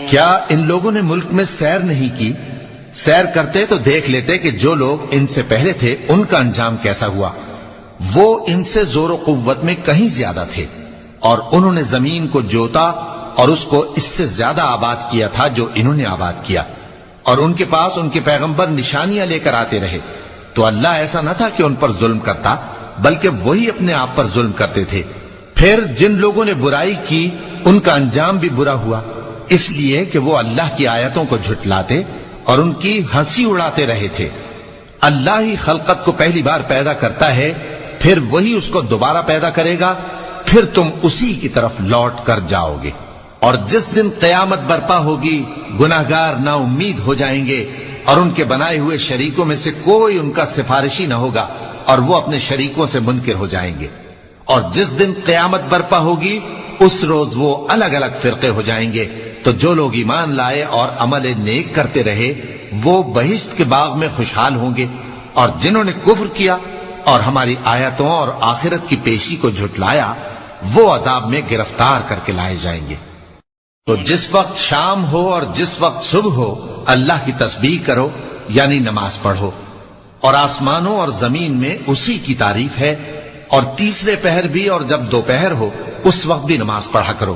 کیا ان لوگوں نے ملک میں سیر نہیں کی؟ سیر کرتے تو دیکھ لیتے کہ جو لوگ ان سے پہلے تھے ان کا انجام کیسا ہوا۔ وہ ان سے زور و قوت میں کہیں زیادہ تھے، اور انہوں نے زمین کو جوتا اور اس کو اس سے زیادہ آباد کیا تھا جو انہوں نے آباد کیا، اور ان کے پاس ان کے پیغمبر نشانیاں لے کر آتے رہے۔ تو اللہ ایسا نہ تھا کہ ان پر ظلم کرتا، بلکہ وہی اپنے آپ پر ظلم کرتے تھے۔ پھر جن لوگوں نے برائی کی ان کا انجام بھی برا ہوا، اس لیے کہ وہ اللہ کی آیتوں کو جھٹلاتے اور ان کی ہنسی اڑاتے رہے تھے۔ اللہ ہی خلقت کو پہلی بار پیدا کرتا ہے، پھر وہی اس کو دوبارہ پیدا کرے گا، پھر تم اسی کی طرف لوٹ کر جاؤ گے۔ اور جس دن قیامت برپا ہوگی گناہگار نا امید ہو جائیں گے، اور ان کے بنائے ہوئے شریکوں میں سے کوئی ان کا سفارشی نہ ہوگا، اور وہ اپنے شریکوں سے منکر ہو جائیں گے۔ اور جس دن قیامت برپا ہوگی اس روز وہ الگ الگ فرقے ہو جائیں گے، تو جو لوگ ایمان لائے اور عمل نیک کرتے رہے وہ بہشت کے باغ میں خوشحال ہوں گے، اور جنہوں نے کفر کیا اور ہماری آیتوں اور آخرت کی پیشی کو جھٹلایا وہ عذاب میں گرفتار کر کے لائے جائیں گے۔ تو جس وقت شام ہو اور جس وقت صبح ہو اللہ کی تسبیح کرو، یعنی نماز پڑھو، اور آسمانوں اور زمین میں اسی کی تعریف ہے، اور تیسرے پہر بھی اور جب دوپہر ہو اس وقت بھی نماز پڑھا کرو۔